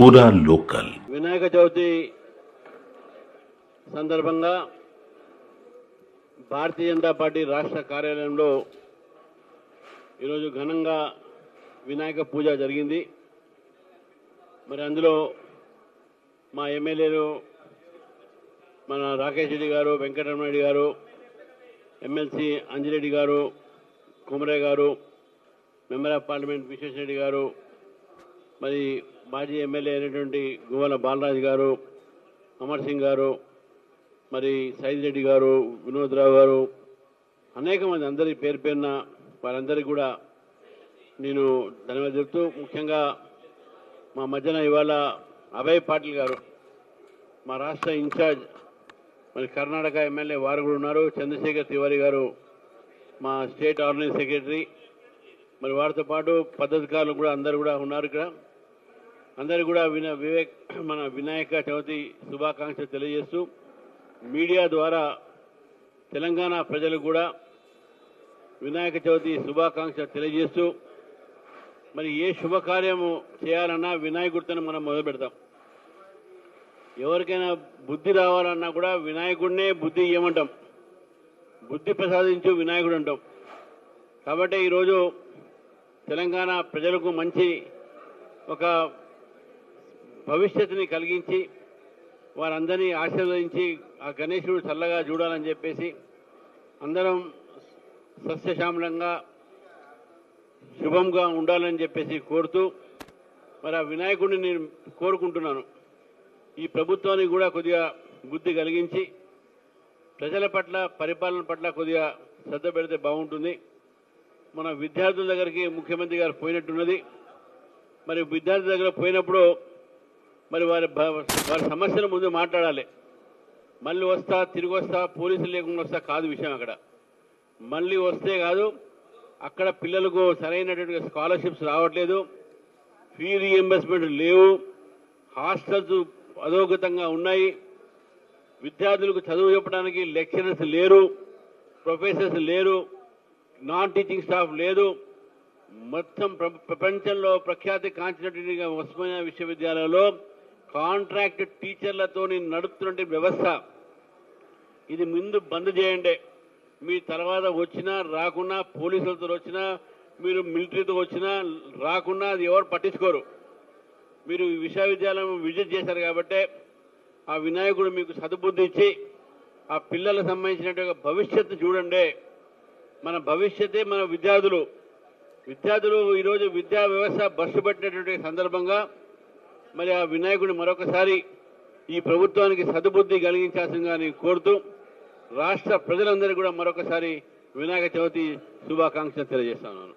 పూరా లోకల్. వినాయక చవితి సందర్భంగా భారతీయ జనతా పార్టీ రాష్ట్ర కార్యాలయంలో ఈరోజు ఘనంగా వినాయక పూజ జరిగింది. మరి అందులో మా ఎమ్మెల్యేలు మన రాకేష్ రెడ్డి గారు, వెంకటరమణరెడ్డి గారు, ఎమ్మెల్సీ అంజిరెడ్డి గారు, కుమరయ్య గారు, మెంబర్ ఆఫ్ పార్లమెంట్ విశ్వేశ్వరరెడ్డి గారు, మరి మాజీ ఎమ్మెల్యే అయినటువంటి గువ్వల బాలరాజు గారు, అమర్ సింగ్ గారు, మరి సైద్ రెడ్డి గారు, వినోద్ రావు గారు, అనేక మంది అందరి పేరు పేరున వారందరికీ కూడా నేను ధన్యవాదాలు చెప్తూ, ముఖ్యంగా మా మధ్యన ఇవాళ అభయ్ పాటిల్ గారు మా రాష్ట్ర ఇన్ఛార్జ్, మరి కర్ణాటక ఎమ్మెల్యే వారు కూడా ఉన్నారు. చంద్రశేఖర్ తివారీ గారు మా స్టేట్ ఆర్గనైజ్ సెక్రటరీ, మరి వారితో పాటు పద్ధతికారులు కూడా అందరు కూడా ఉన్నారు. ఇక్కడ అందరు కూడా మన వినాయక చవితి శుభాకాంక్షలు తెలియజేస్తూ, మీడియా ద్వారా తెలంగాణ ప్రజలకు కూడా వినాయక చవితి శుభాకాంక్షలు తెలియజేస్తూ, మరి ఏ శుభకార్యము చేయాలన్నా వినాయకుడితోనే మనం మొదలు పెడతాం. ఎవరికైనా బుద్ధి రావాలన్నా కూడా వినాయకుడినే బుద్ధి ఇవ్వమంటాం, బుద్ధి ప్రసాదించు వినాయకుడు అంటాం. కాబట్టి ఈరోజు తెలంగాణ ప్రజలకు మంచి ఒక భవిష్యత్తుని కలిగించి వారందరినీ ఆశీర్వదించి ఆ గణేశుడు చల్లగా చూడాలని చెప్పేసి అందరం సస్యశ్యామలంగా శుభంగా ఉండాలని చెప్పేసి కోరుతూ, మరి ఆ వినాయకుడిని నేను కోరుకుంటున్నాను. ఈ ప్రభుత్వానికి కూడా కొద్దిగా బుద్ధి కలిగించి ప్రజల పట్ల, పరిపాలన పట్ల కొద్దిగా శ్రద్ధ పెడితే బాగుంటుంది. మన విద్యార్థుల దగ్గరికి ముఖ్యమంత్రి గారు పోయినట్టున్నది. మరి విద్యార్థుల దగ్గర పోయినప్పుడు మరి వారి సమస్యల ముందు మాట్లాడాలి. మళ్ళీ వస్తా, తిరిగి వస్తా, పోలీసులు లేకుండా వస్తా కాదు విషయం. అక్కడ మళ్ళీ వస్తే కాదు, అక్కడ పిల్లలకు సరైనటువంటి స్కాలర్షిప్స్ రావట్లేదు, ఫీ రీఎంబర్స్మెంట్ లేవు, హాస్టల్స్ అధోగతంగా ఉన్నాయి, విద్యార్థులకు చదువు చెప్పడానికి లెక్చరర్స్ లేరు, ప్రొఫెసర్స్ లేరు, నాన్ టీచింగ్ స్టాఫ్ లేదు. మొత్తం ప్రపంచంలో ప్రఖ్యాతి కాంచినటువంటి ఉస్మానియా విశ్వవిద్యాలయంలో కాంట్రాక్ట్ టీచర్లతో నడుపుతున్న వ్యవస్థ ఇది ముందు బంద్ చేయండి. మీ తర్వాత వచ్చినా రాకున్నా, పోలీసులతో వచ్చినా, మీరు మిలిటరీతో వచ్చినా రాకున్నా అది ఎవరు పట్టించుకోరు. మీరు విశ్వవిద్యాలయం విజిట్ చేశారు కాబట్టి ఆ వినాయకుడు మీకు సదుబుద్ధి ఇచ్చి ఆ పిల్లలకు సంబంధించినటువంటి భవిష్యత్తు చూడండి. మన భవిష్యత్తే మన విద్యార్థులు. ఈరోజు విద్యా వ్యవస్థ బస్సు పట్టినటువంటి సందర్భంగా మరి ఆ వినాయకుడిని మరొకసారి ఈ ప్రభుత్వానికి సదుబుద్ధి కలిగించాల్సిందిగా నేను కోరుతూ, రాష్ట్ర ప్రజలందరికీ కూడా మరొకసారి వినాయక చవితి శుభాకాంక్షలు తెలియజేస్తున్నాను.